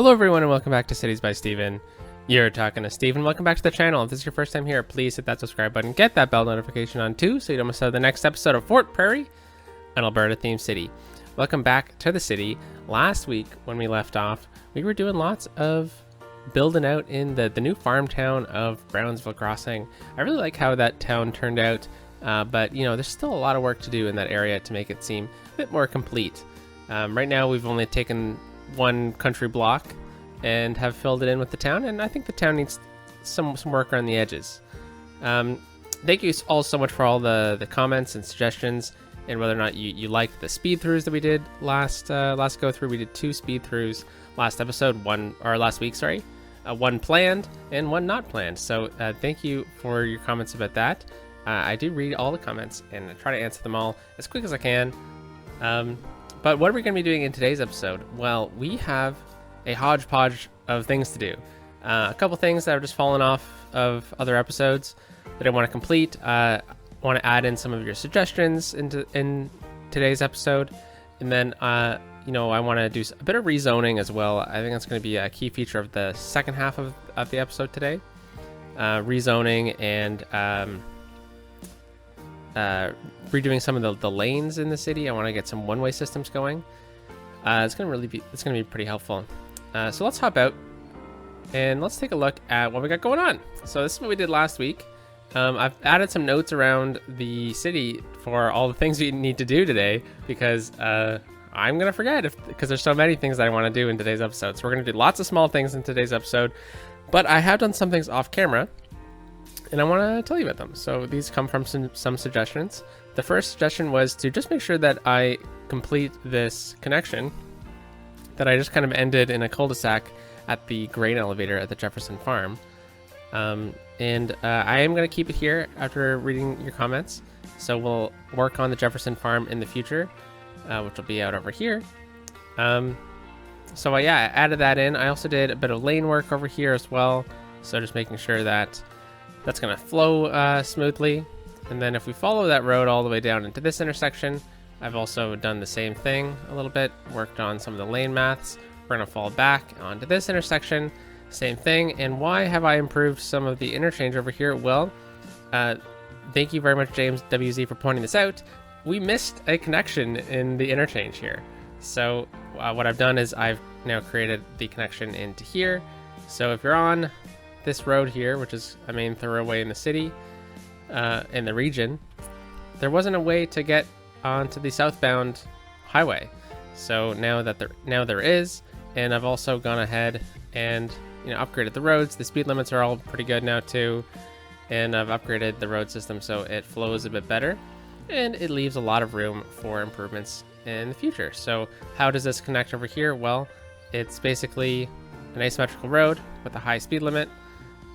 Hello everyone and welcome back to Cities by Steven. You're talking to Steven. Welcome back to the channel. If this is your first time here, please hit that subscribe button. Get that bell notification on too so you don't miss out the next episode of Fort Prairie, an Alberta themed city. Welcome back to the city. Last week when we left off, we were doing lots of building out in the new farm town of Brownsville Crossing. I really like how that town turned out, but you know, there's still a lot of work to do in that area to make it seem a bit more complete. Right now we've only taken one country block and have filled it in with the town, and I think the town needs some work around the edges. Thank you all so much for all the comments and suggestions, and whether or not you liked the speed throughs that we did last go through. We did 2 speed throughs last episode, last week, sorry. One planned and one not planned. So thank you for your comments about that. I do read all the comments and I try to answer them all as quick as I can. But what are we going to be doing in today's episode? Well, we have a hodgepodge of things to do. A couple things that are just falling off of other episodes that I want to complete. I want to add in some of your suggestions in today's episode. And then, you know, I want to do a bit of rezoning as well. I think that's going to be a key feature of the second half of the episode today. Rezoning and redoing some of the lanes in the city. I want to get some one-way systems going. It's gonna be pretty helpful. So let's hop out and let's take a look at what we got going on. So this is what we did last week. I've added some notes around the city for all the things we need to do today because I'm gonna forget because there's so many things that I want to do in today's episode. So we're gonna do lots of small things in today's episode, but I have done some things off camera and I want to tell you about them. So these come from some suggestions. The first suggestion was to just make sure that I complete this connection that I just kind of ended in a cul-de-sac at the grain elevator at the Jefferson farm. And I am going to keep it here after reading your comments. So we'll work on the Jefferson farm in the future, which will be out over here. So yeah, I added that in. I also did a bit of lane work over here as well. So just making sure that that's going to flow smoothly. And then if we follow that road all the way down into this intersection, I've also done the same thing a little bit, worked on some of the lane maths. We're going to fall back onto this intersection, same thing. And why have I improved some of the interchange over here? Well, thank you very much, James WZ, for pointing this out. We missed a connection in the interchange here. So what I've done is I've now created the connection into here. So if you're on this road here, which is a main thoroughway in the city, in the region, there wasn't a way to get onto the southbound highway. So now there is, and I've also gone ahead and upgraded the roads. The speed limits are all pretty good now too, and I've upgraded the road system so it flows a bit better, and it leaves a lot of room for improvements in the future. So how does this connect over here? Well, it's basically an asymmetrical road with a high speed limit,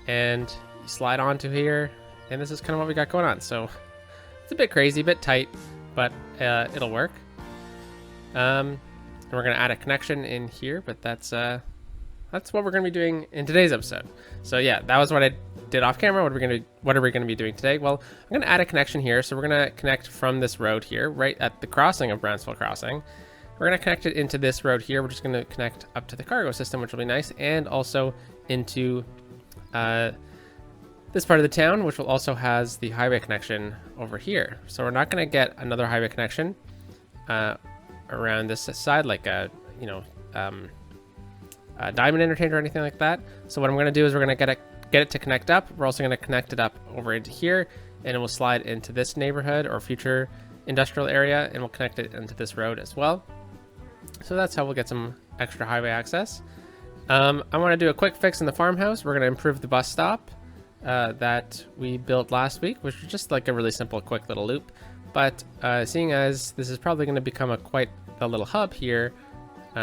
and you slide onto here, and this is kind of what we got going on. So it's a bit crazy, a bit tight, but it'll work. And we're gonna add a connection in here, but that's what we're gonna be doing in today's episode. So yeah, that was what I did off camera. What are we gonna be doing today? Well, I'm gonna add a connection here. So we're gonna connect from this road here, right at the crossing of Brownsville Crossing. We're gonna connect it into this road here. We're just gonna connect up to the cargo system, which will be nice, and also into this part of the town, which will also has the highway connection over here. So we're not going to get another highway connection around this side, like a diamond interchange or anything like that. So what I'm going to do is we're going to get it to connect up. We're also going to connect it up over into here, and it will slide into this neighborhood or future industrial area, and we'll connect it into this road as well. So that's how we'll get some extra highway access. I want to do a quick fix in the farmhouse. We're going to improve the bus stop that we built last week, which was just like a really simple, quick little loop. But seeing as this is probably going to become quite a little hub here,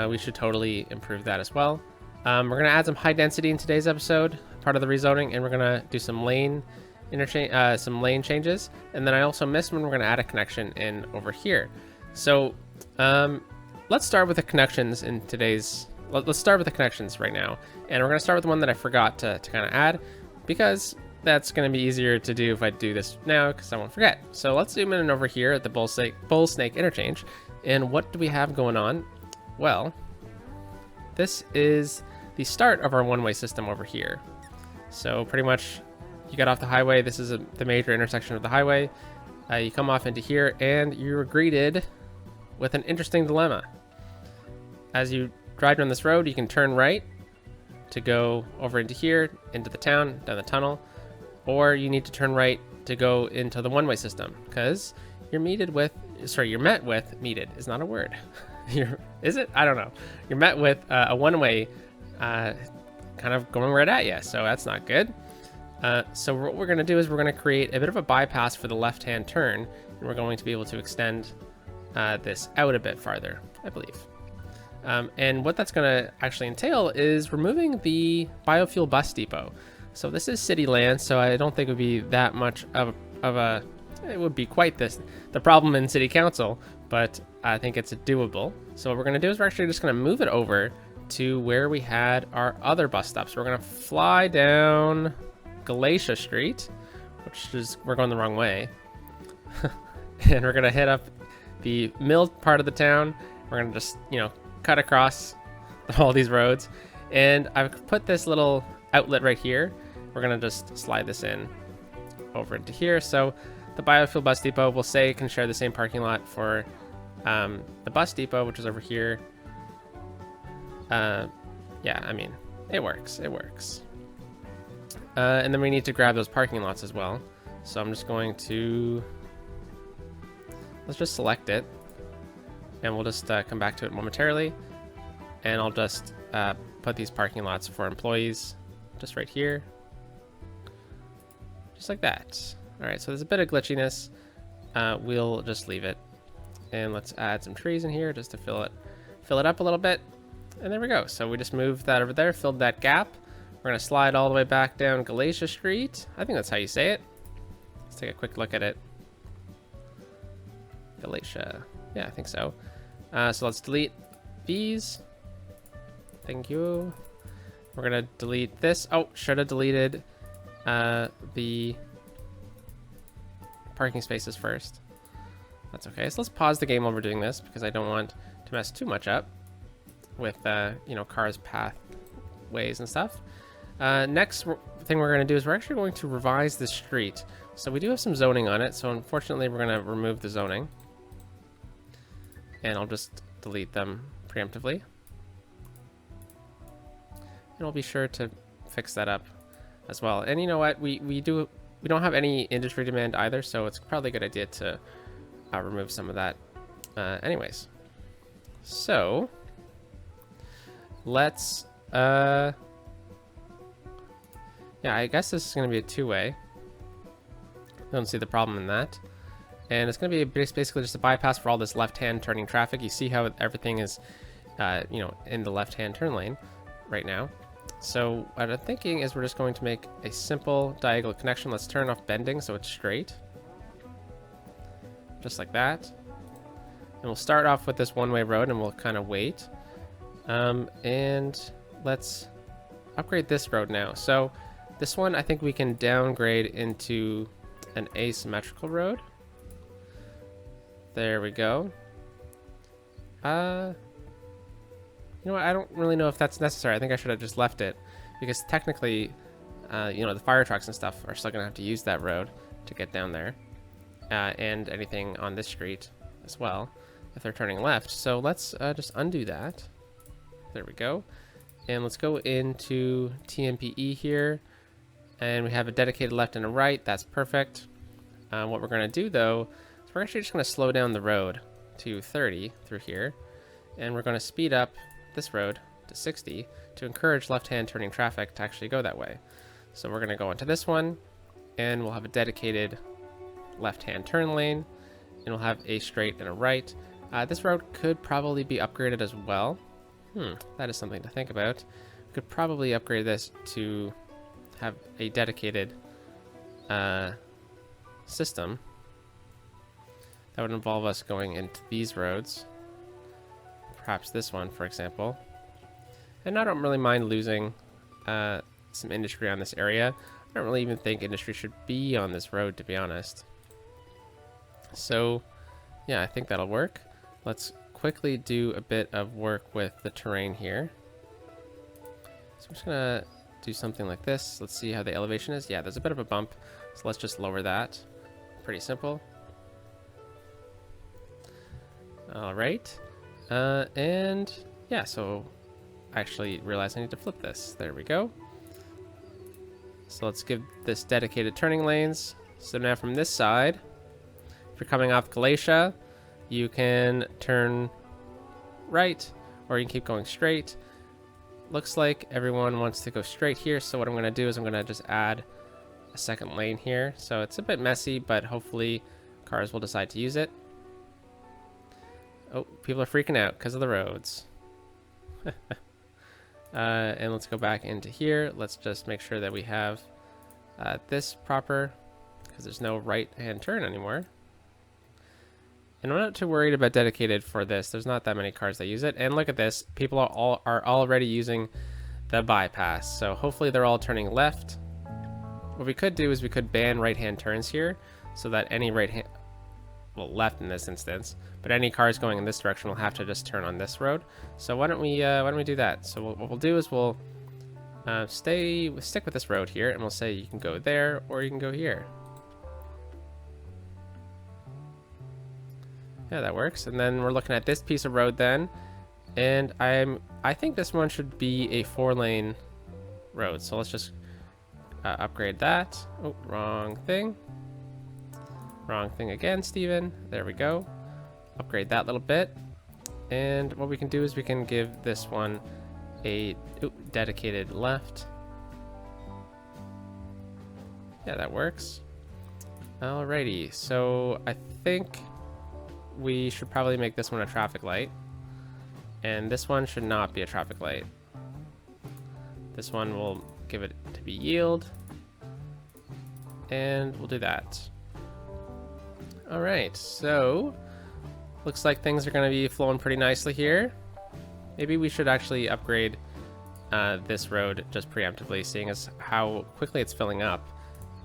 we should totally improve that as well. We're going to add some high density in today's episode, part of the rezoning, and we're going to do some lane changes. And then I also missed when we're going to add a connection in over here. So let's start with the connections in today's. Let's start with the connections right now, and we're going to start with the one that I forgot to kind of add, because that's going to be easier to do if I do this now, because I won't forget. So let's zoom in over here at the Bull Snake interchange. And what do we have going on? Well, this is the start of our one-way system over here. So pretty much you get off the highway. This is the major intersection of the highway. You come off into here and you're greeted with an interesting dilemma. As you drive down this road, you can turn right to go over into here, into the town, down the tunnel, or you need to turn right to go into the one-way system, because you're met with, meted is not a word. Is it? I don't know. You're met with a one-way kind of going right at you, so that's not good. So what we're going to do is we're going to create a bit of a bypass for the left-hand turn, and we're going to be able to extend this out a bit farther, I believe. And what that's going to actually entail is removing the biofuel bus depot. So this is city land, so I don't think it would be that much of a it would be quite the problem in city council, but I think it's doable. So what we're going to do is we're actually just going to move it over to where we had our other bus stops. We're going to fly down Galatia Street, which is, we're going the wrong way. And we're going to hit up the mill part of the town. We're going to just, cut across all these roads. And I've put this little outlet right here. We're going to just slide this in over into here. So the biofuel bus depot will say can share the same parking lot for the bus depot, which is over here. Yeah, I mean, it works. And then we need to grab those parking lots as well. So I'm just going to, let's just select it, and we'll just come back to it momentarily. And I'll just put these parking lots for employees just right here, just like that. All right, so there's a bit of glitchiness. We'll just leave it, and let's add some trees in here just to fill it up a little bit. And there we go. So we just moved that over there, filled that gap. We're gonna slide all the way back down Galatia Street. I think that's how you say it. Let's take a quick look at it. Galatia. Yeah, I think so. So let's delete these. Thank you. We're gonna delete this. Oh, should have deleted the parking spaces first. That's okay. So let's pause the game while we're doing this, because I don't want to mess too much up with cars pathways and stuff. Next thing we're going to do is we're actually going to revise the street. So we do have some zoning on it, so unfortunately we're going to remove the zoning, and I'll just delete them preemptively, and I'll be sure to fix that up as well. And you know what, we don't have any industry demand either, so it's probably a good idea to remove some of that anyways. So let's yeah, I guess this is going to be a two-way. Don't see the problem in that. And it's going to be basically just a bypass for all this left-hand turning traffic. You see how everything is, in the left-hand turn lane right now. So what I'm thinking is we're just going to make a simple diagonal connection. Let's turn off bending so it's straight. Just like that. And we'll start off with this one-way road, and we'll kind of wait. And let's upgrade this road now. So this one, I think we can downgrade into an asymmetrical road. There we go. You know what? I don't really know if that's necessary. I think I should have just left it, because technically, the fire trucks and stuff are still gonna have to use that road to get down there, and anything on this street as well if they're turning left. So let's just undo that. There we go. And let's go into TMPE here. And we have a dedicated left and a right. That's perfect. What we're going to do, though, is we're actually just going to slow down the road to 30 through here. And we're going to speed up this road to 60 to encourage left-hand turning traffic to actually go that way. So we're going to go into this one, and we'll have a dedicated left-hand turn lane, and we'll have a straight and a right. This road could probably be upgraded as well. That is something to think about. We could probably upgrade this to have a dedicated system that would involve us going into these roads. Perhaps this one, for example. And I don't really mind losing some industry on this area. I don't really even think industry should be on this road, to be honest. So, yeah, I think that'll work. Let's quickly do a bit of work with the terrain here. So I'm just gonna do something like this. Let's see how the elevation is. Yeah, there's a bit of a bump, so let's just lower that. Pretty simple. All right, and yeah, so I actually realized I need to flip this. There we go. So let's give this dedicated turning lanes. So now from this side, if you're coming off Galatia, you can turn right, or you can keep going straight. Looks like everyone wants to go straight here, so what I'm going to do is I'm going to just add a second lane here. So it's a bit messy, but hopefully cars will decide to use it. Oh, people are freaking out because of the roads. And let's go back into here. Let's just make sure that we have this proper, because there's no right-hand turn anymore. And I'm not too worried about dedicated for this. There's not that many cars that use it. And look at this. People are already using the bypass. So hopefully they're all turning left. What we could do is we could ban right-hand turns here so that any right-hand, well, left in this instance, but any cars going in this direction will have to just turn on this road. So why don't we do that? So what we'll do is we'll stick with this road here, and we'll say you can go there or you can go here. Yeah, that works. And then we're looking at this piece of road then, and I think this one should be a 4-lane road. So let's just upgrade that. Oh, wrong thing. Wrong thing again, Steven. There we go. Upgrade that little bit. And what we can do is we can give this one a dedicated left. Yeah, that works. Alrighty, so I think we should probably make this one a traffic light, and this one should not be a traffic light. This one will give it to be yield, and we'll do that. All right, so looks like things are going to be flowing pretty nicely here. Maybe we should actually upgrade this road just preemptively, seeing as how quickly it's filling up.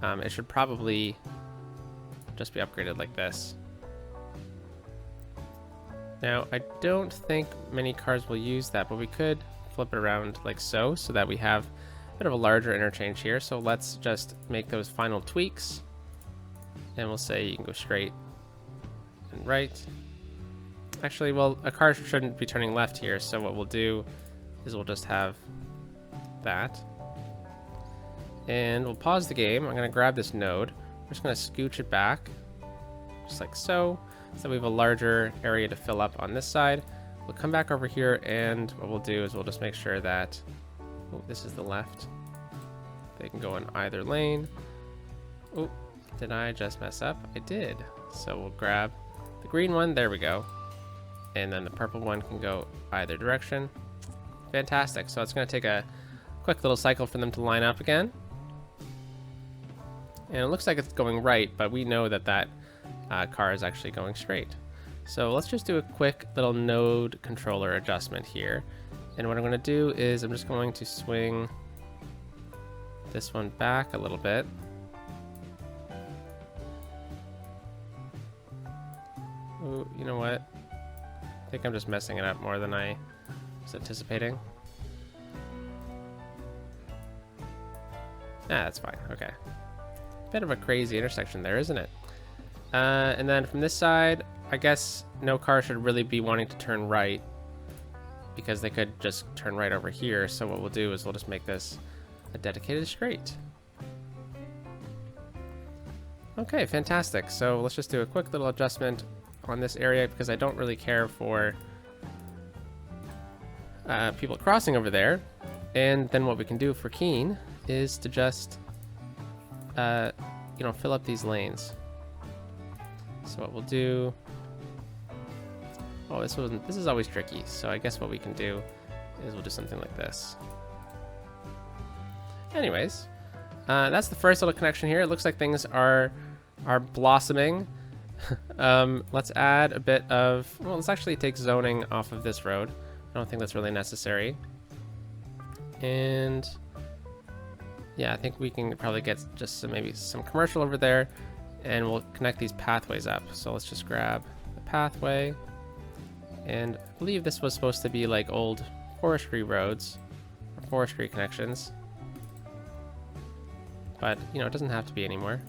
It should probably just be upgraded like this. Now, I don't think many cars will use that, but we could flip it around like so that we have a bit of a larger interchange here. So let's just make those final tweaks, and we'll say you can go straight and right. Actually, well, a car shouldn't be turning left here, so what we'll do is we'll just have that. And we'll pause the game. I'm going to grab this node. We're just going to scooch it back, just like so. So we have a larger area to fill up on this side. We'll come back over here, and what we'll do is we'll just make sure that, oh, this is the left. They can go in either lane. Oh, did I just mess up? I did. So we'll grab the green one. There we go. And then the purple one can go either direction. Fantastic. So it's going to take a quick little cycle for them to line up again. And it looks like it's going right, but we know that that car is actually going straight. So let's just do a quick little node controller adjustment here. And what I'm going to do is I'm just going to swing this one back a little bit. Ooh, you know what? I think I'm just messing it up more than I was anticipating. Ah, that's fine. Okay. Bit of a crazy intersection there, isn't it? And then from this side, I guess no car should really be wanting to turn right, because they could just turn right over here. So what we'll do is we'll just make this a dedicated straight. Okay, fantastic. So let's just do a quick little adjustment on this area, because I don't really care for people crossing over there. And then what we can do for Keene is to just fill up these lanes. So what we'll do, oh, this is always tricky. So I guess what we can do is we'll do something like this. Anyways, that's the first little connection here. It looks like things are blossoming. Let's add a bit of, well, let's actually take zoning off of this road. I don't think that's really necessary. And yeah, I think we can probably get just maybe some commercial over there, and we'll connect these pathways up. So let's just grab the pathway, and I believe this was supposed to be like old forestry roads, or forestry connections. But, you know, it doesn't have to be anymore.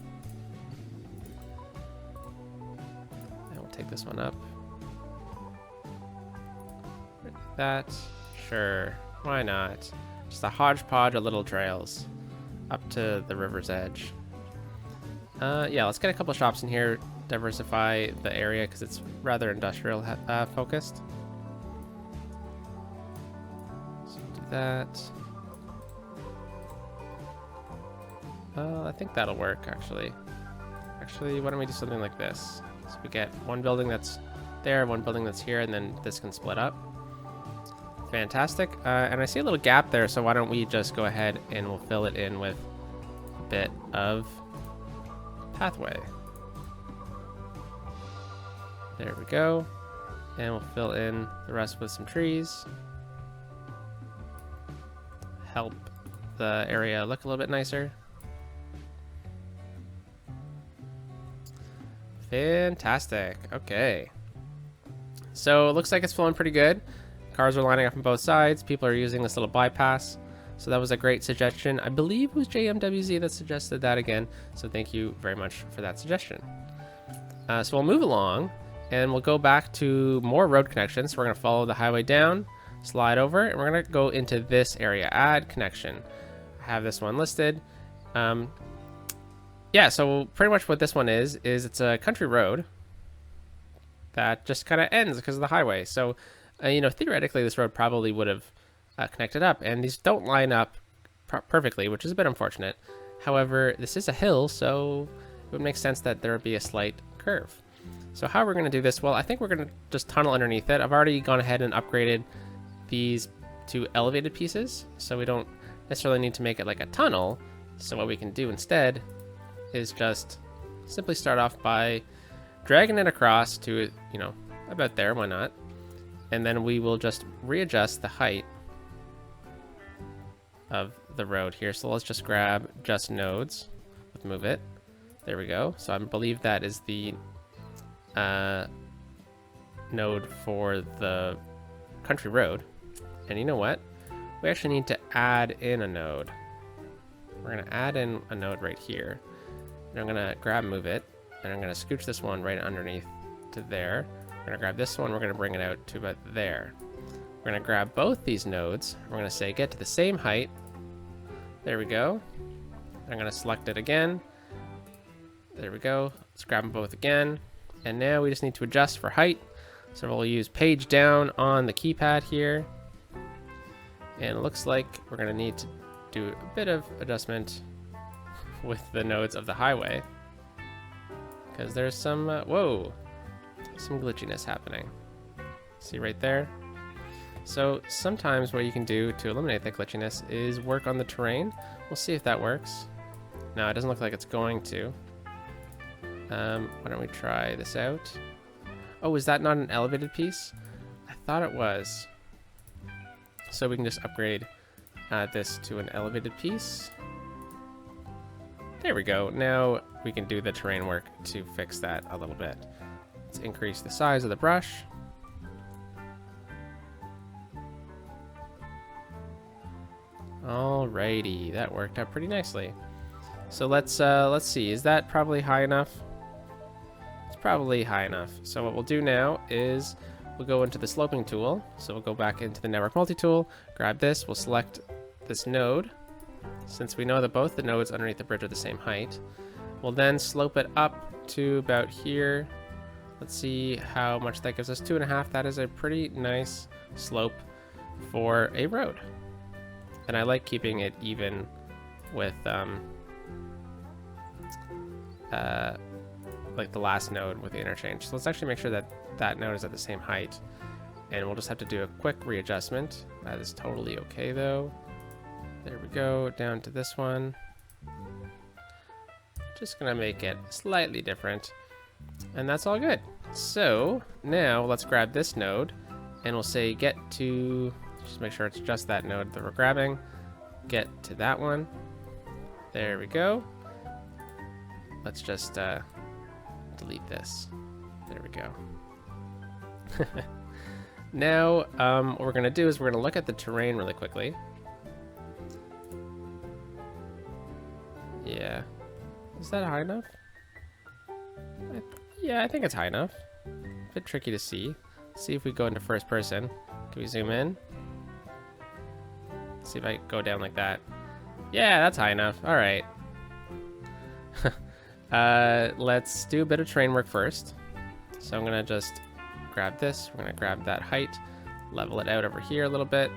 And we'll take this one up. Like that. Sure. Why not? Just a hodgepodge of little trails up to the river's edge. Yeah, let's get a couple shops in here, diversify the area because it's rather industrial focused. So do that. I think that'll work, actually. Actually, why don't we do something like this? So we get one building that's there, one building that's here, and then this can split up. Fantastic. And I see a little gap there, so why don't we just go ahead and we'll fill it in with a bit of pathway. There we go. And we'll fill in the rest with some trees. Help the area look a little bit nicer. Fantastic. Okay. So it looks like it's flowing pretty good. Cars are lining up on both sides. People are using this little bypass. So that was a great suggestion. I believe it was JMWZ that suggested that again. So thank you very much for that suggestion. So we'll move along and we'll go back to more road connections. So we're going to follow the highway down, slide over, and we're going to go into this area, add connection. I have this one listed. Yeah, so pretty much what this one is it's a country road that just kind of ends because of the highway. So, you know, theoretically this road probably would have connected up, and these don't line up perfectly, which is a bit unfortunate. However, this is a hill, so it would make sense that there would be a slight curve. So how we're going to do this? Well, I think we're going to just tunnel underneath it. I've already gone ahead and upgraded these to elevated pieces, so we don't necessarily need to make it like a tunnel. So what we can do instead is just simply start off by dragging it across to, you know, about there, why not? And then we will just readjust the height of the road here. So let's just grab just nodes. Let's move it. There we go. So I believe that is the node for the country road. And you know what? We actually need to add in a node. We're going to add in a node right here. And I'm going to grab move it. And I'm going to scooch this one right underneath to there. We're going to grab this one. We're going to bring it out to about there. We're going to grab both these nodes. We're going to say get to the same height. There we go. I'm going to select it again. There we go. Let's grab them both again. And now we just need to adjust for height. So we'll use page down on the keypad here. And it looks like we're going to need to do a bit of adjustment with the nodes of the highway. Because there's some, whoa, some glitchiness happening. See right there? So sometimes what you can do to eliminate that glitchiness is work on the terrain. We'll see if that works. No, it doesn't look like it's going to. Why don't we try this out? Oh, is that not an elevated piece? I thought it was. So we can just upgrade this to an elevated piece. There we go. Now we can do the terrain work to fix that a little bit. Let's increase the size of the brush. Alrighty, that worked out pretty nicely. So let's see. Is that probably high enough? It's probably high enough. So what we'll do now is we'll go into the sloping tool. So we'll go back into the network multi-tool, grab this, we'll select this node. Since we know that both the nodes underneath the bridge are the same height, we'll then slope it up to about here. Let's see how much that gives us. 2.5. That is a pretty nice slope for a road. And I like keeping it even with like the last node with the interchange. So let's actually make sure that that node is at the same height. And we'll just have to do a quick readjustment. That is totally okay though. There we go, down to this one. Just gonna make it slightly different. And that's all good. So now let's grab this node and we'll say get to, just make sure it's just that node that we're grabbing. Get to that one. There we go. Let's just delete this. There we go. Now, what we're gonna do is we're gonna look at the terrain really quickly. Yeah. Is that high enough? Yeah, I think it's high enough. A bit tricky to see. See if we go into first person. Can we zoom in? See if I go down like that. Yeah, that's high enough. All right. Let's do a bit of terrain work first. So I'm gonna just grab this. We're gonna grab that height, level it out over here a little bit,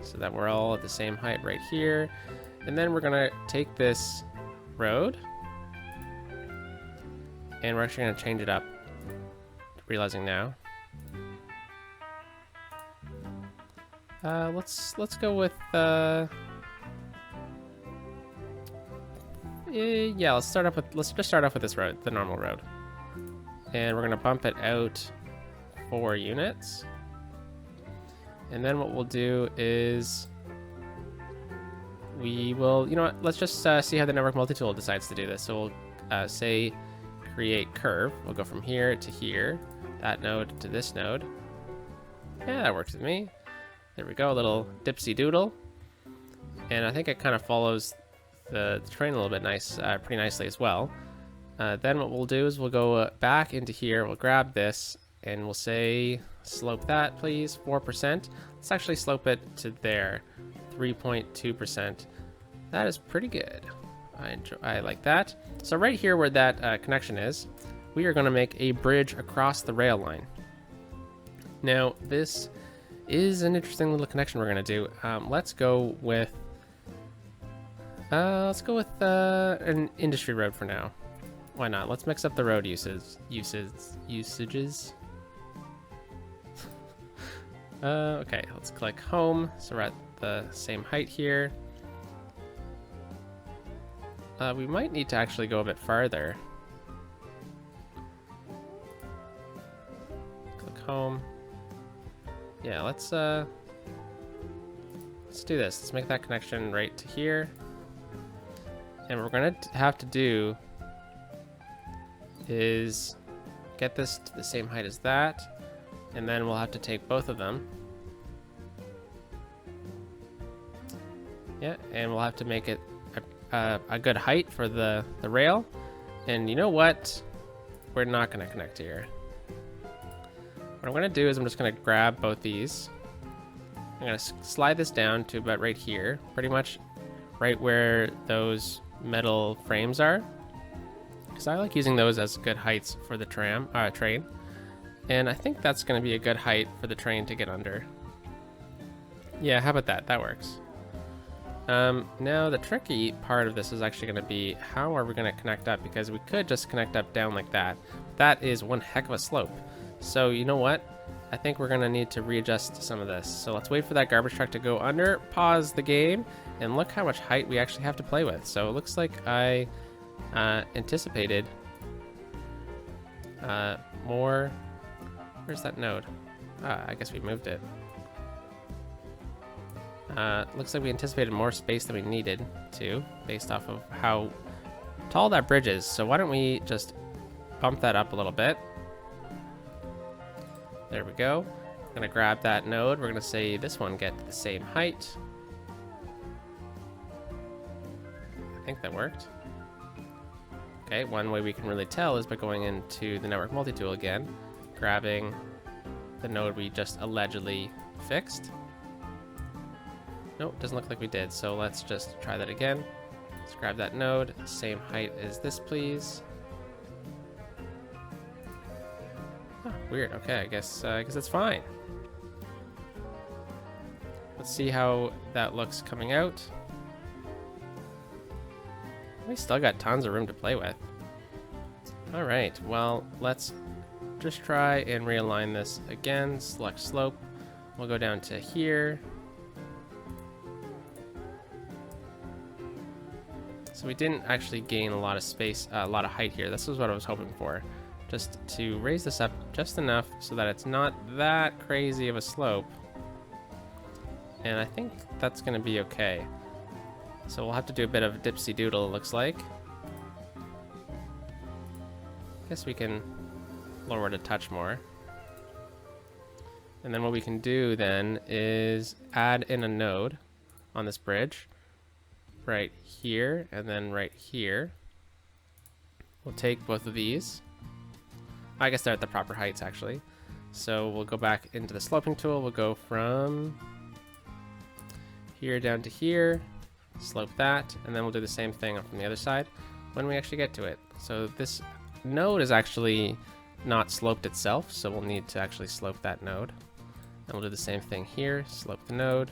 so that we're all at the same height right here. And then we're gonna take this road, and we're actually gonna change it up. Realizing now. Let's go with yeah, let's just start off with this road, the normal road. And we're gonna bump it out 4 units. And then what we'll do is we will, you know what, let's just see how the network multi-tool decides to do this. So we'll say create curve. We'll go from here to here, that node to this node. Yeah, that works with me. There we go, a little dipsy doodle. And I think it kind of follows the terrain a little bit pretty nicely as well. Then what we'll do is we'll go back into here, we'll grab this, and we'll say slope that please, 4%. Let's actually slope it to there, 3.2%. That is pretty good. I like that. So right here where that connection is, we are going to make a bridge across the rail line. Now this is an interesting little connection we're going to do. Let's go with an industry road for now. Why not? Let's mix up the road usages. Okay, let's click home. So we're at the same height here. We might need to actually go a bit farther. Click home. Yeah, let's do this. Let's make that connection right to here. And what we're gonna have to do is get this to the same height as that, and then we'll have to take both of them. Yeah, and we'll have to make it a good height for the rail. And you know what? We're not gonna connect here. What I'm gonna do is I'm just gonna grab both these. I'm gonna slide this down to about right here, pretty much right where those metal frames are, because I like using those as good heights for the train. And I think that's gonna be a good height for the train to get under. Yeah, how about that? That works. Now the tricky part of this is actually going to be how are we going to connect up, because we could just connect up down like that. That is one heck of a slope. So you know what? I think we're going to need to readjust some of this. So let's wait for that garbage truck to go under, pause the game, and look how much height we actually have to play with. So it looks like I anticipated more. Where's that node? I guess we moved it. Looks like we anticipated more space than we needed to, based off of how tall that bridge is. So why don't we just bump that up a little bit. There we go. I'm gonna grab that node. We're gonna say this one get to the same height. I think that worked. Okay, one way we can really tell is by going into the network multi-tool again, grabbing the node we just allegedly fixed. Nope, doesn't look like we did, so let's just try that again. Let's grab that node, same height as this, please. Oh, weird. Okay, I guess it's fine. Let's see how that looks coming out. We still got tons of room to play with. All right, well, let's just try and realign this again. Select slope. We'll go down to here. So we didn't actually gain a lot of space, a lot of height here. This is what I was hoping for. Just to raise this up just enough so that it's not that crazy of a slope. And I think that's gonna be okay. So we'll have to do a bit of dipsy doodle, it looks like. Guess we can lower it a touch more. And then what we can do then is add in a node on this bridge right here and then right here. We'll take both of these. I guess they're at the proper heights actually. So we'll go back into the sloping tool. We'll go from here down to here, slope that, and then we'll do the same thing from the other side when we actually get to it. So this node is actually not sloped itself, so we'll need to actually slope that node. And we'll do the same thing here, slope the node.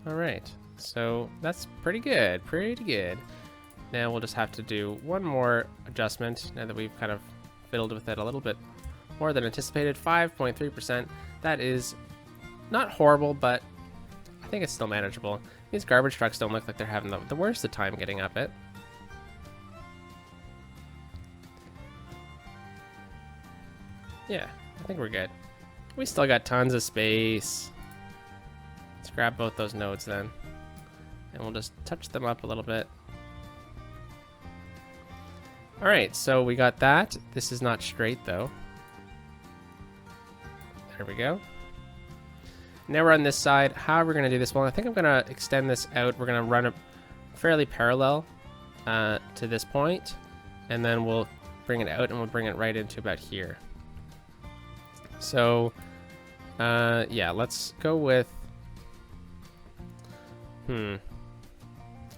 All right, so that's pretty good, pretty good. Now we'll just have to do one more adjustment now that we've kind of fiddled with it a little bit more than anticipated. 5.3%. That is not horrible, but I think it's still manageable. These garbage trucks don't look like they're having the worst of time getting up it. Yeah, I think we're good. We still got tons of space. Let's grab both those nodes then. And we'll just touch them up a little bit. Alright, so we got that. This is not straight though. There we go. Now we're on this side. How are we going to do this? Well, I think I'm going to extend this out. We're going to run it fairly parallel to this point. And then we'll bring it out and we'll bring it right into about here. So, yeah, let's go with...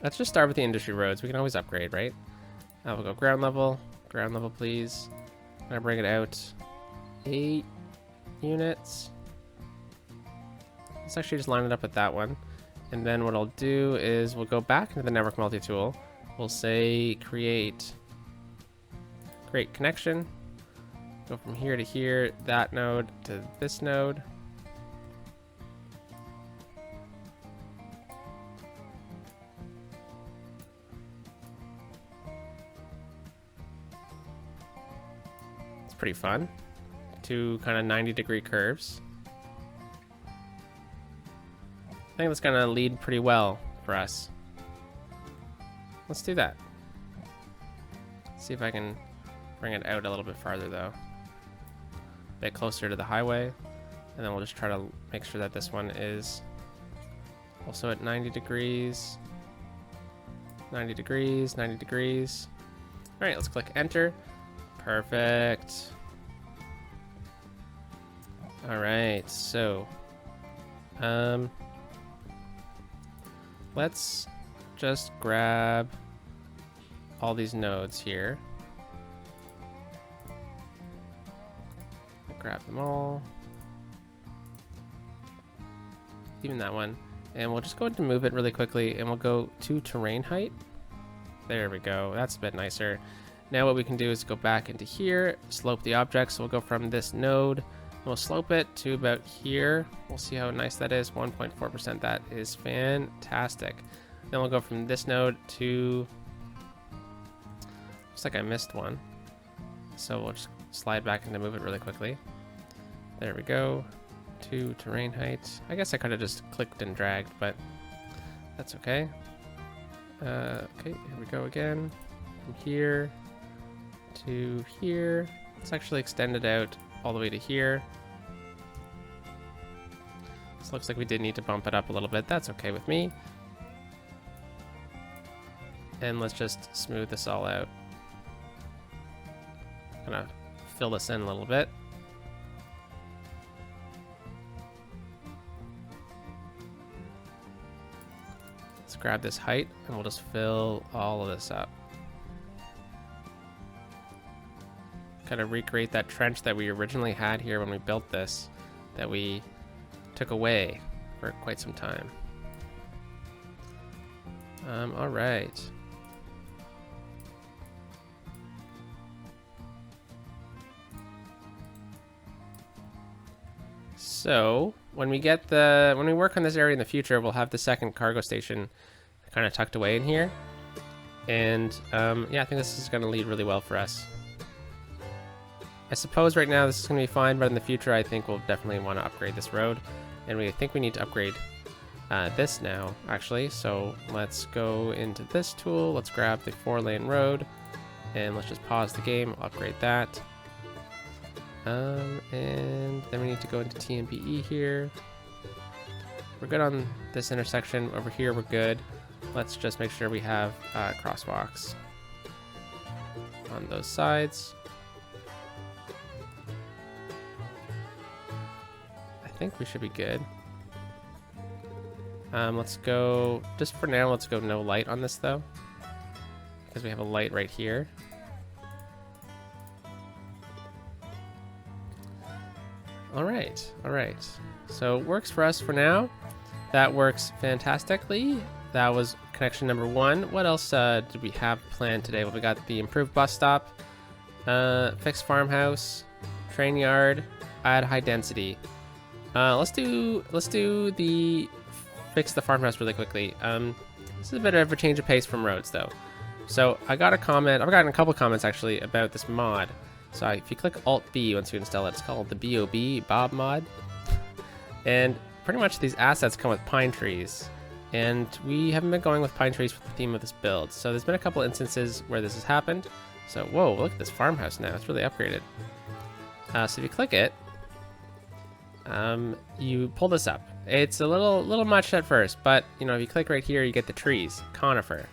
Let's just start with the industry roads. We can always upgrade, right? We'll go ground level please. I'm gonna bring it out 8 units. Let's actually just line it up with that one. And then what I'll do is we'll go back into the network multi-tool. We'll say create connection. Go from here to here, that node to this node. Pretty fun. 2 kind of 90-degree curves. I think that's gonna lead pretty well for us. Let's do that. See if I can bring it out a little bit farther though. A bit closer to the highway. And then we'll just try to make sure that this one is also at 90 degrees. 90 degrees, 90 degrees. All right, let's click enter. Perfect. All right, so let's just grab all these nodes here. Grab them all. Even that one. And we'll just go ahead and move it really quickly and we'll go to terrain height. There we go. That's a bit nicer. Now what we can do is go back into here, slope the object. So we'll go from this node, and we'll slope it to about here. We'll see how nice that is, 1.4%. That is fantastic. Then we'll go from this node to, looks like I missed one. So we'll just slide back and move it really quickly. There we go, to terrain height. I guess I could have just clicked and dragged, but that's okay. Okay, here we go again, from here to here. Let's actually extend it out all the way to here. This looks like we did need to bump it up a little bit. That's okay with me. And let's just smooth this all out. Gonna fill this in a little bit. Let's grab this height and we'll just fill all of this up. Kind of recreate that trench that we originally had here when we built this, that we took away for quite some time. All right. So when we work on this area in the future, we'll have the second cargo station kind of tucked away in here. And yeah, I think this is going to lead really well for us. I suppose right now this is going to be fine, but in the future I think we'll definitely want to upgrade this road. And we think we need to upgrade this now, actually. So let's go into this tool. Let's grab the 4-lane road. And let's just pause the game, upgrade that. And then we need to go into TMPE here. we're good on this intersection. Over here, we're good. Let's just make sure we have crosswalks on those sides. I think we should be good. Let's go, just for now, let's go no light on this though, because we have a light right here. All right. So it works for us for now. That works fantastically. That was connection number 1. What else did we have planned today? Well, we got the improved bus stop, fixed farmhouse, train yard, add high density. Let's do the fix the farmhouse really quickly. This is a bit of a change of pace from roads though. So I got a comment, I've gotten a couple comments actually about this mod. So if you click Alt-B once you install it, it's called the Bob mod. And pretty much these assets come with pine trees. And we haven't been going with pine trees for the theme of this build. So there's been a couple instances where this has happened. So whoa, look at this farmhouse now, it's really upgraded. So if you click it, you pull this up. It's a little much at first, but you know, if you click right here, you get the trees, conifer.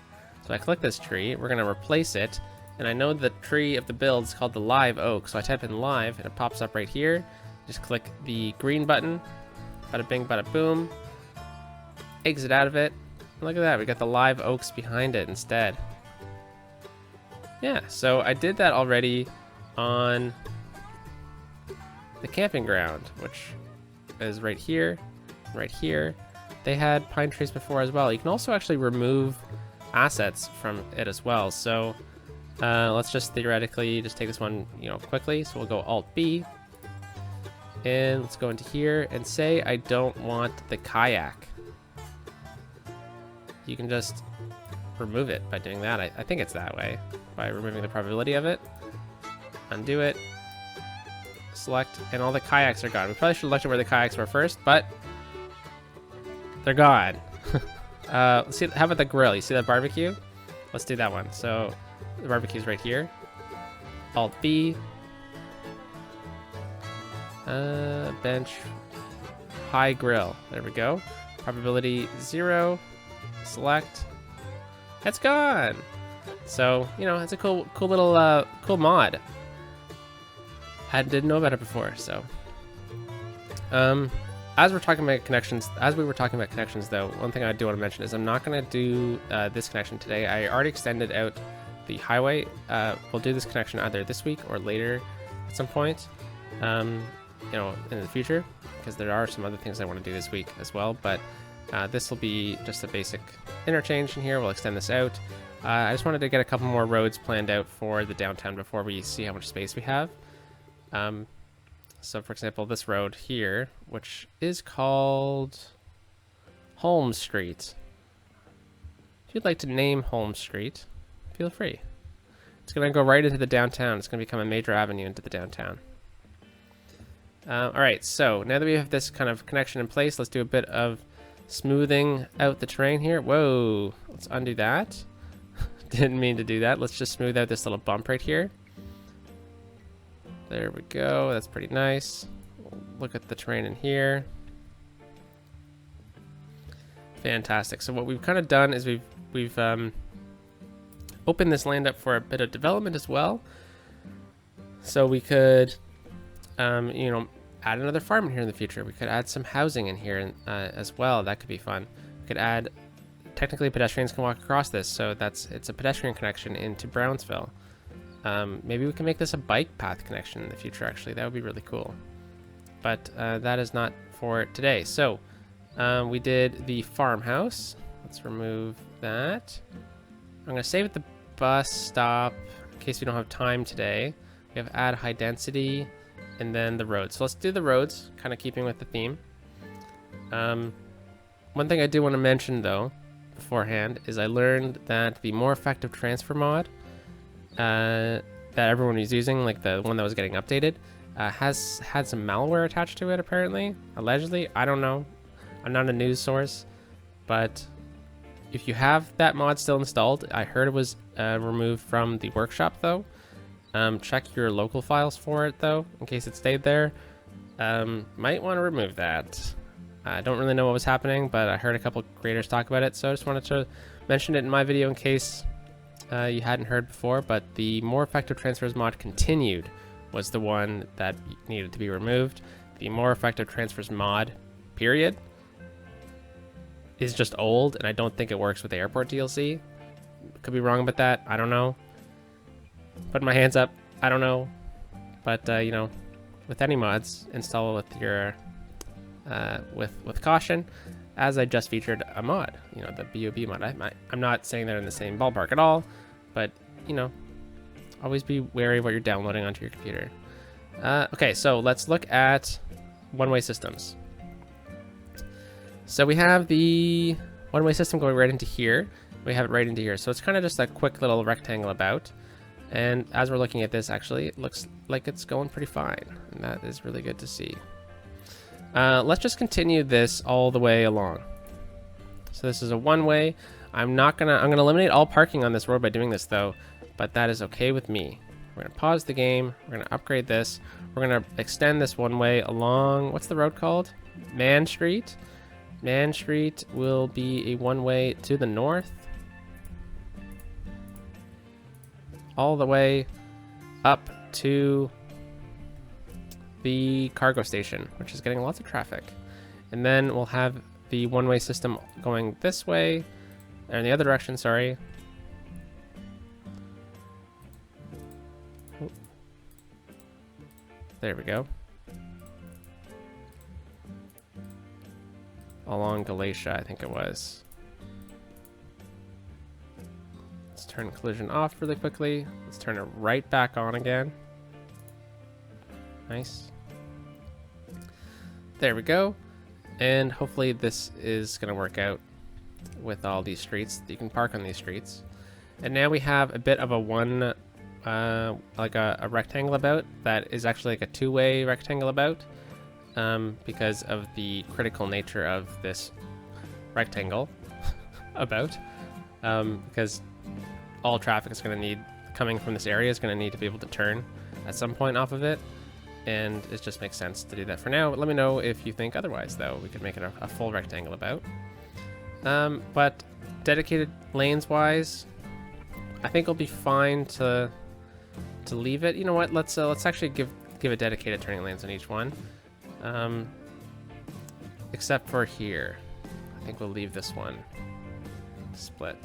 So I click this tree, we're gonna replace it, and I know the tree of the build is called the live oak, so I type in live, and it pops up right here. Just click the green button, bada bing, bada boom, exit out of it. And look at that, we got the live oaks behind it instead. Yeah, so I did that already on the camping ground, which is right here, right here. They had pine trees before as well. You can also actually remove assets from it as well. So let's just theoretically just take this one, you know, quickly. So we'll go Alt-B, and let's go into here and say I don't want the kayak. You can just remove it by doing that. I think it's that way, by removing the probability of it. Undo it. Select, and all the kayaks are gone. We probably should have looked at where the kayaks were first, but they're gone. Let's see, how about the grill? You see that barbecue? Let's do that one. So the barbecue's right here. Alt-B. Bench. High grill. There we go. Probability 0. Select. It's gone. So, you know, it's a cool little cool mod. I didn't know about it before, so. As we were talking about connections, though, one thing I do want to mention is I'm not going to do this connection today. I already extended out the highway. We'll do this connection either this week or later at some point, you know, in the future, because there are some other things I want to do this week as well. But this will be just a basic interchange in here. We'll extend this out. I just wanted to get a couple more roads planned out for the downtown before we see how much space we have. So for example, this road here, which is called Holmes Street. If you'd like to name Holmes Street, feel free. It's going to go right into the downtown. It's going to become a major avenue into the downtown. All right, so now that we have this kind of connection in place, let's do a bit of smoothing out the terrain here. Whoa, let's undo that. Didn't mean to do that. Let's just smooth out this little bump right here. There we go. That's pretty nice. Look at the terrain in here. Fantastic. So what we've kind of done is we've opened this land up for a bit of development as well. So we could, you know, add another farm in here in the future. We could add some housing in here as well. That could be fun. We could add. Technically, pedestrians can walk across this, so it's a pedestrian connection into Brownsville. Maybe we can make this a bike path connection in the future, actually. That would be really cool. But that is not for today. So we did the farmhouse. Let's remove that. I'm going to save the bus stop in case we don't have time today. We have add high density and then the roads. So let's do the roads, kind of keeping with the theme. One thing I do want to mention, though, beforehand, is I learned that the more effective transfer mod that everyone is using, like the one that was getting updated, has had some malware attached to it, apparently, allegedly. I don't know. I'm not a news source, but if you have that mod still installed, I heard it was removed from the workshop, though. Check your local files for it, though, in case it stayed there. Might want to remove that. I don't really know what was happening, but I heard a couple creators talk about it, so I just wanted to mention it in my video in case you hadn't heard before. But the more effective transfers mod continued was the one that needed to be removed. The more effective transfers mod, period, is just old, and I don't think it works with the airport DLC. Could be wrong about that. I don't know. Putting my hands up. I don't know. But you know, with any mods, install with your with caution, as I just featured a mod, you know, the BOB mod. I'm not saying they're in the same ballpark at all, but you know, always be wary of what you're downloading onto your computer. Okay, so let's look at one-way systems. So we have the one-way system going right into here. We have it right into here, so it's kind of just a quick little rectangle about. And as we're looking at this, actually, it looks like it's going pretty fine, and that is really good to see. Let's just continue this all the way along. So this is a one-way. I'm gonna eliminate all parking on this road by doing this though, but that is okay with me. We're gonna pause the game. We're gonna upgrade this. We're gonna extend this one-way along. What's the road called? Man Street. Man Street will be a one-way to the north, all the way up to the cargo station, which is getting lots of traffic. And then we'll have the one-way system going this way, or in the other direction, sorry. Oh. There we go. Along Galatia, I think it was. Let's turn collision off really quickly. Let's turn it right back on again. Nice. There we go. And hopefully this is going to work out with all these streets. You can park on these streets. And now we have a bit of a like a rectangle about that is actually like a two-way rectangle about, because of the critical nature of this rectangle about, because all traffic is going to need, coming from this area, is going to need to be able to turn at some point off of it. And it just makes sense to do that for now. Let me know if you think otherwise, though. We could make it a full rectangle about. But dedicated lanes wise, I think it'll be fine to leave it. You know what? Let's actually give it dedicated turning lanes on each one, except for here. I think we'll leave this one split.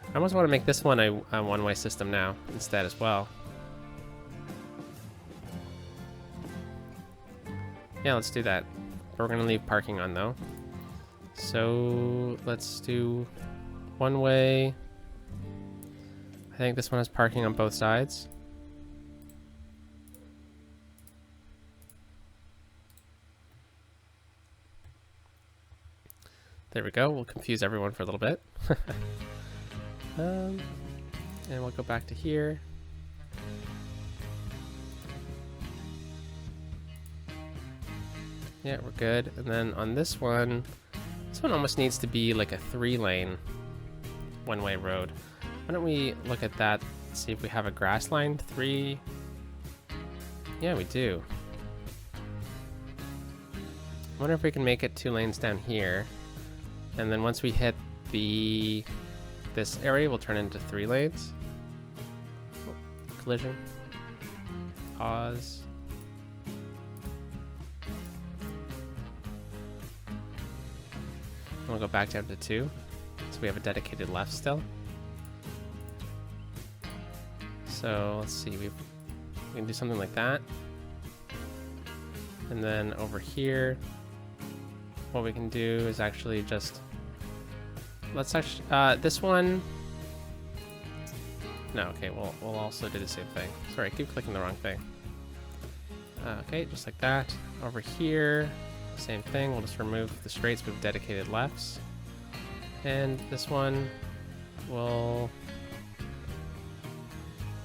I almost want to make this one a one-way system now instead as well. Yeah, let's do that. But we're going to leave parking on though. So let's do one-way. I think this one has parking on both sides. There we go. We'll confuse everyone for a little bit. And we'll go back to here. Yeah, we're good. And then on this one almost needs to be like a 3-lane one-way road. Why don't we look at that, see if we have a grass line 3. Yeah, we do. I wonder if we can make it 2 lanes down here. And then once we hit this area, will turn into 3 lanes. Oh, collision. Pause. We'll go back down to 2. So we have a dedicated left still. So let's see, we can do something like that. And then over here, what we can do is actually just, let's actually, this one, no, okay, we'll also do the same thing. Sorry, I keep clicking the wrong thing. Okay, just like that. Over here, same thing, we'll just remove the straights with dedicated lefts. And this one,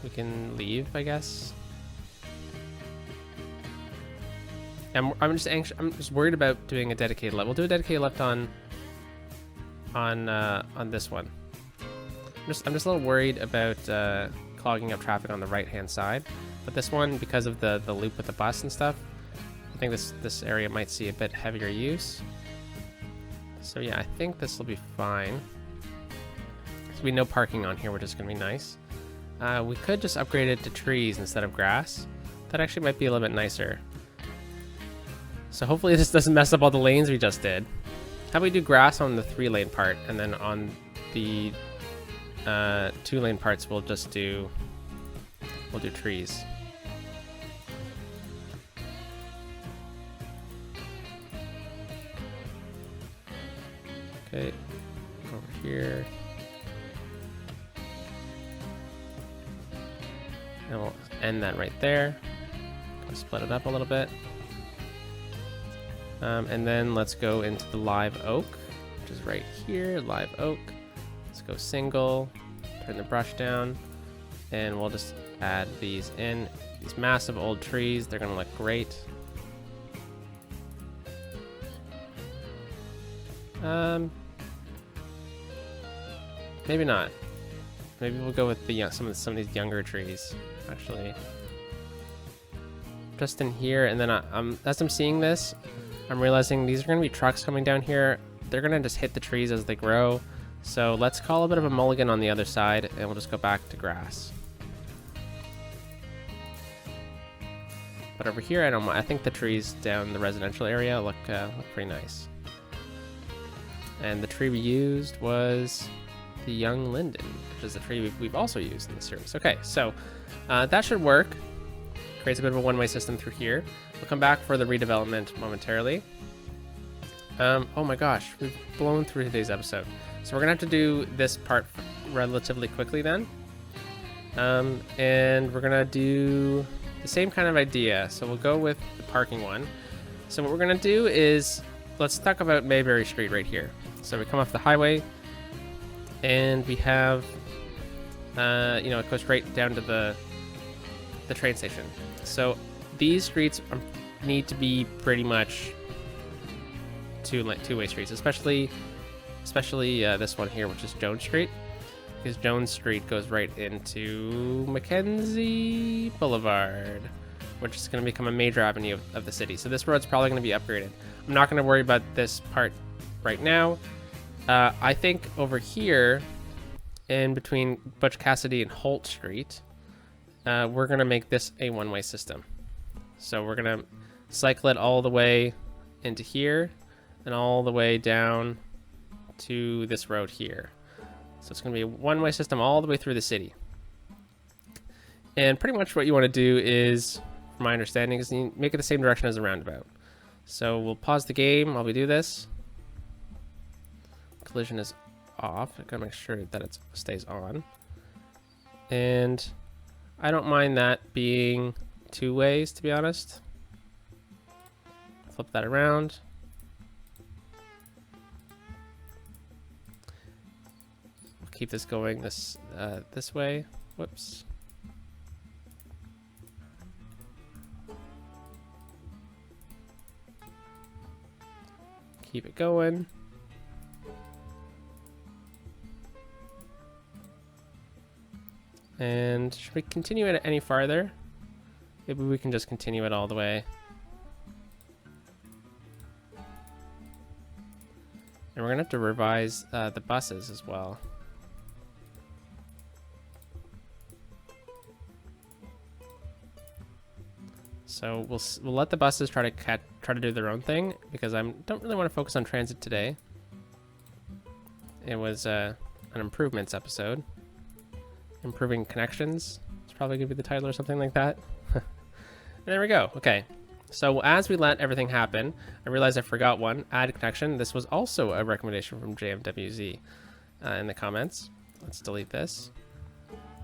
we can leave, I guess. I'm just anxious, I'm just worried about doing a dedicated left. We'll do a dedicated left on this one. I'm just a little worried about clogging up traffic on the right hand side. But this one, because of the loop with the bus and stuff, I think this area might see a bit heavier use. So yeah, I think this will be fine. There'll be no parking on here, which is going to be nice. We could just upgrade it to trees instead of grass. That actually might be a little bit nicer. So hopefully this doesn't mess up all the lanes we just did. How about we do grass on the 3-lane part, and then on the 2-lane parts we'll do trees. Okay, over here. And we'll end that right there. Go split it up a little bit. And then let's go into the live oak, which is right here, live oak. Let's go single, turn the brush down, and we'll just add these in. These massive old trees, they're gonna look great. Maybe not. Maybe we'll go with the some of these younger trees, actually. Just in here, and then as I'm seeing this, I'm realizing these are going to be trucks coming down here. They're going to just hit the trees as they grow. So let's call a bit of a mulligan on the other side, and we'll just go back to grass. But over here, I think the trees down the residential area look pretty nice. And the tree we used was the young linden, which is a tree we've also used in this series. Okay, so that should work. Creates a bit of a one-way system through here. We'll come back for the redevelopment momentarily. Oh my gosh, we've blown through today's episode. So we're gonna have to do this part relatively quickly then. And we're gonna do the same kind of idea. So we'll go with the parking one. So what we're gonna do is, let's talk about Mayberry Street right here. So we come off the highway, and we have, it goes right down to the train station. So these streets need to be pretty much two-way streets, especially this one here, which is Jones Street, because Jones Street goes right into Mackenzie Boulevard, which is going to become a major avenue of the city. So this road's probably going to be upgraded. I'm not going to worry about this part right now. I think over here, in between Butch Cassidy and Holt Street, we're going to make this a one-way system. So we're going to cycle it all the way into here and all the way down to this road here. So it's going to be a one-way system all the way through the city. And pretty much what you want to do is, from my understanding, is you make it the same direction as a roundabout. So we'll pause the game while we do this. Collision is off. I gotta make sure that it stays on. And I don't mind that being two ways, to be honest. Flip that around. We'll keep this going this way. Whoops. Keep it going. And should we continue it any farther? Maybe we can just continue it all the way. And we're gonna have to revise the buses as well. So we'll let the buses try to do their own thing, because I don't really want to focus on transit today. It was an improvements episode. Improving connections. It's probably gonna be the title or something like that. And there we go. Okay. So as we let everything happen, I realized I forgot one. Add connection. This was also a recommendation from JMWZ in the comments. Let's delete this.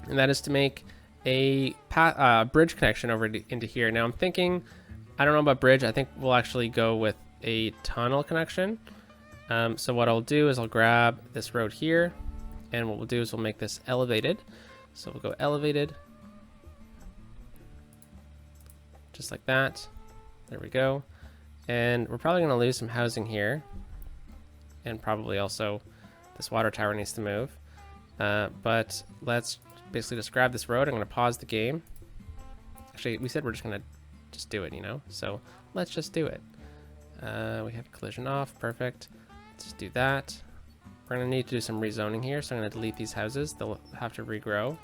And that is to make a bridge connection over into here. Now I'm thinking, I don't know about bridge. I think we'll actually go with a tunnel connection. So what I'll do is I'll grab this road here, and what we'll do is we'll make this elevated. So we'll go elevated, just like that. There we go. And we're probably gonna lose some housing here, and probably also this water tower needs to move. But let's basically just grab this road. I'm gonna pause the game, Actually, we said we're just gonna just do it, you know? So let's just do it. We have collision off, perfect. Let's just do that. We're gonna need to do some rezoning here, so I'm gonna delete these houses. They'll have to regrow,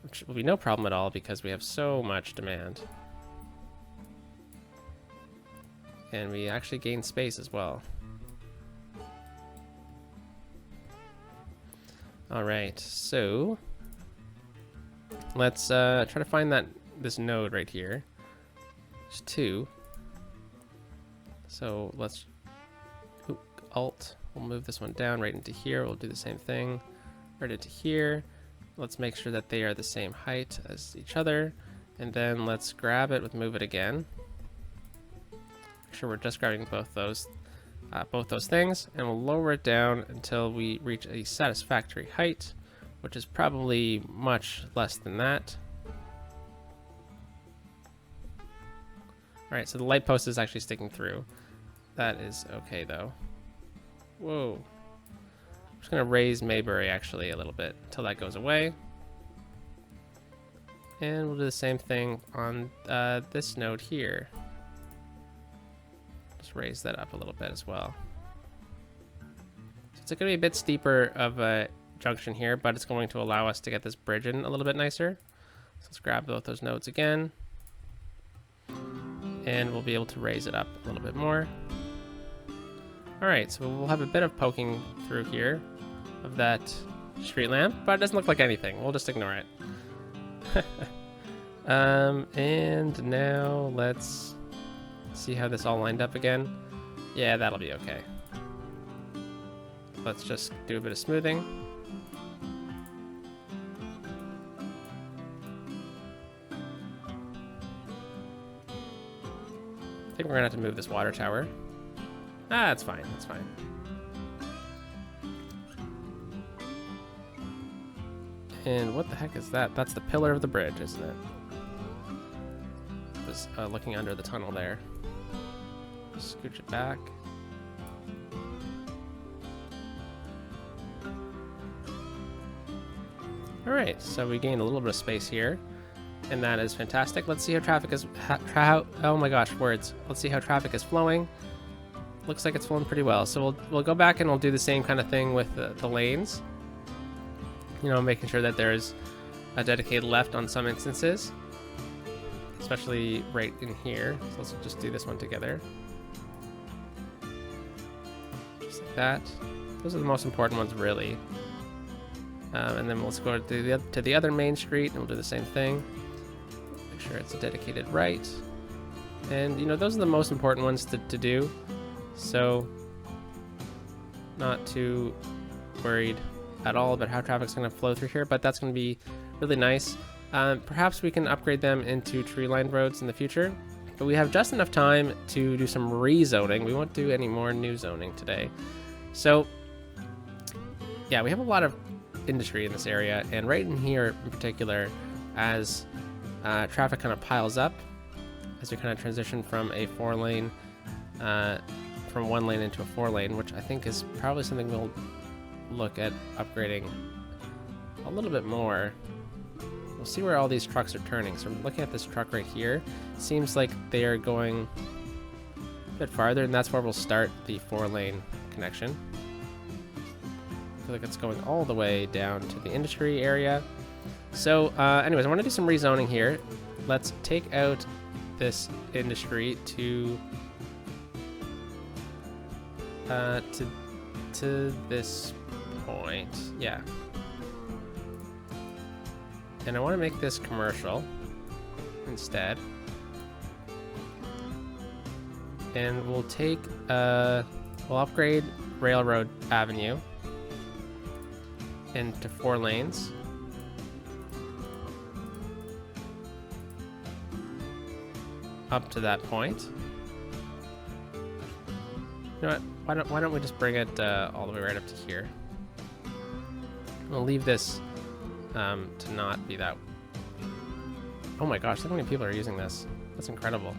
which will be no problem at all because we have so much demand. And we actually gain space as well. Alright, so let's try to find this node right here. There's 2. So let's Alt. We'll move this one down right into here. We'll do the same thing right into here. Let's make sure that they are the same height as each other. And then let's grab it, move it again. Make sure we're just grabbing both those things, and we'll lower it down until we reach a satisfactory height, which is probably much less than that. Alright, so the light post is actually sticking through. That is okay though. Whoa. I'm just gonna raise Mayberry actually a little bit until that goes away. And we'll do the same thing on this node here. Just raise that up a little bit as well. So it's gonna be a bit steeper of a junction here, but it's going to allow us to get this bridge in a little bit nicer. So let's grab both those nodes again. And we'll be able to raise it up a little bit more. Alright, so we'll have a bit of poking through here of that street lamp, but it doesn't look like anything. We'll just ignore it. And now let's see how this all lined up again. Yeah, that'll be okay. Let's just do a bit of smoothing. I think we're gonna have to move this water tower. Ah, that's fine, that's fine. And what the heck is that? That's the pillar of the bridge, isn't it? Just looking under the tunnel there. Scooch it back. Alright, so we gained a little bit of space here, and that is fantastic. Let's see how traffic is, oh my gosh, words. Let's see how traffic is flowing. Looks like it's flowing pretty well. So we'll go back and we'll do the same kind of thing with the lanes. You know, making sure that there's a dedicated left on some instances, especially right in here. So let's just do this one together. Just like that. Those are the most important ones, really. And then let's go to the other main street and we'll do the same thing. Make sure it's a dedicated right. And, you know, those are the most important ones to do. So, not too worried at all about how traffic's going to flow through here, but that's going to be really nice. Perhaps we can upgrade them into tree-lined roads in the future, but we have just enough time to do some rezoning. We won't do any more new zoning today. So, yeah, we have a lot of industry in this area, and right in here in particular, as traffic kind of piles up, as we kind of transition from a 4-lane from 1 lane into a 4-lane, which I think is probably something we'll look at upgrading a little bit more. We'll see where all these trucks are turning. So I'm looking at this truck right here. Seems like they are going a bit farther, and that's where we'll start the 4-lane connection. I feel like it's going all the way down to the industry area. So anyways, I want to do some rezoning here. Let's take out this industry to this point. Yeah. And I want to make this commercial instead. And we'll take we'll upgrade Railroad Avenue into 4 lanes. Up to that point. You know what? Why don't we just bring it all the way right up to here? We'll leave this to not be that. Oh my gosh, look how many people are using this. That's incredible.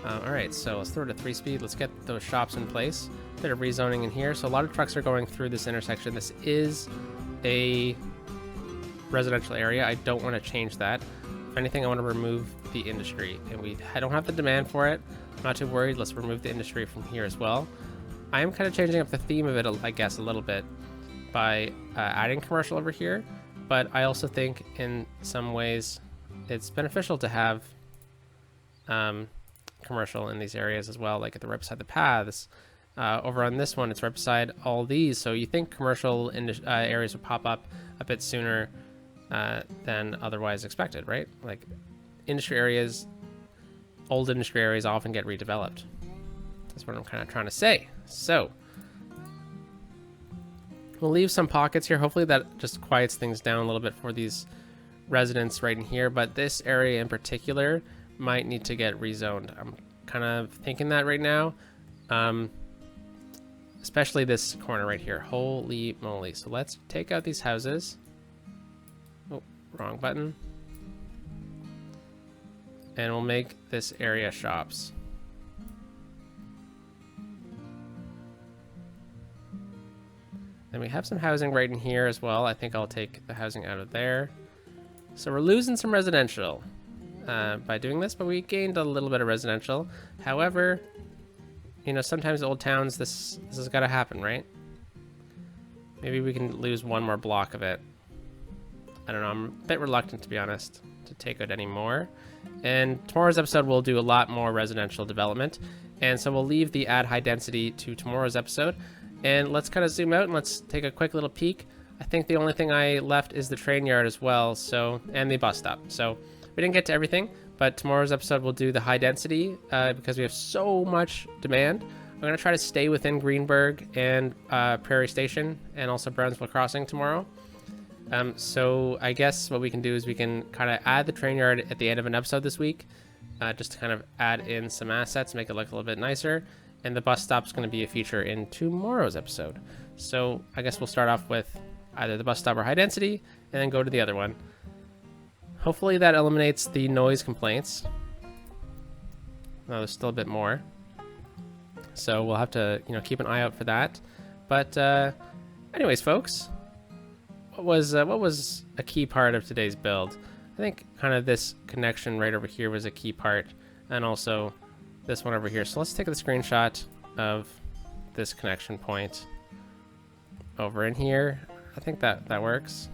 Alright, so let's throw it to 3-speed. Let's get those shops in place. Bit of rezoning in here. So a lot of trucks are going through this intersection. This is a residential area. I don't want to change that. If anything, I want to remove the industry, and I don't have the demand for it. I'm not too worried. Let's remove the industry from here as well. I am kind of changing up the theme of it, I guess, a little bit by adding commercial over here, but I also think in some ways it's beneficial to have commercial in these areas as well, like at the right beside the paths. Over on this one, it's right beside all these, so you think commercial areas would pop up a bit sooner than otherwise expected, right? Like industry areas, old industry areas often get redeveloped. That's what I'm kind of trying to say. So we'll leave some pockets here. Hopefully that just quiets things down a little bit for these residents right in here, but this area in particular might need to get rezoned. I'm kind of thinking that right now, especially this corner right here. Holy moly. So let's take out these houses. Oh, wrong button. And we'll make this area shops. Then we have some housing right in here as well. I think I'll take the housing out of there. So we're losing some residential by doing this, but we gained a little bit of residential. However, you know, sometimes old towns, this has got to happen, right? Maybe we can lose one more block of it. I don't know. I'm a bit reluctant, to be honest, to take out any more. And tomorrow's episode, we'll do a lot more residential development. And so we'll leave the add high density to tomorrow's episode. And let's kind of zoom out and let's take a quick little peek. I think the only thing I left is the train yard as well, so, and the bus stop. So we didn't get to everything, but tomorrow's episode we'll do the high density because we have so much demand. I'm going to try to stay within Greenberg and Prairie Station and also Brownsville Crossing tomorrow. So I guess what we can do is we can kind of add the train yard at the end of an episode this week, just to kind of add in some assets, make it look a little bit nicer. And the bus stop's going to be a feature in tomorrow's episode. So I guess we'll start off with either the bus stop or high density, and then go to the other one. Hopefully that eliminates the noise complaints. No, there's still a bit more. So we'll have to, you know, keep an eye out for that. But anyways, folks, what was a key part of today's build? I think kind of this connection right over here was a key part, and also this one over here. So let's take the screenshot of this connection point over in here. I think that works.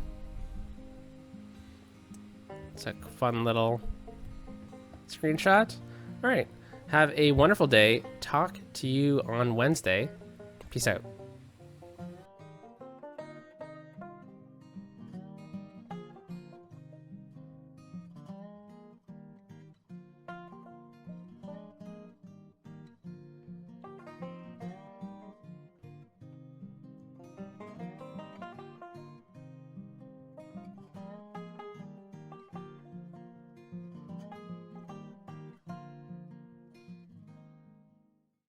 It's a fun little screenshot. All right. Have a wonderful day. Talk to you on Wednesday. Peace out.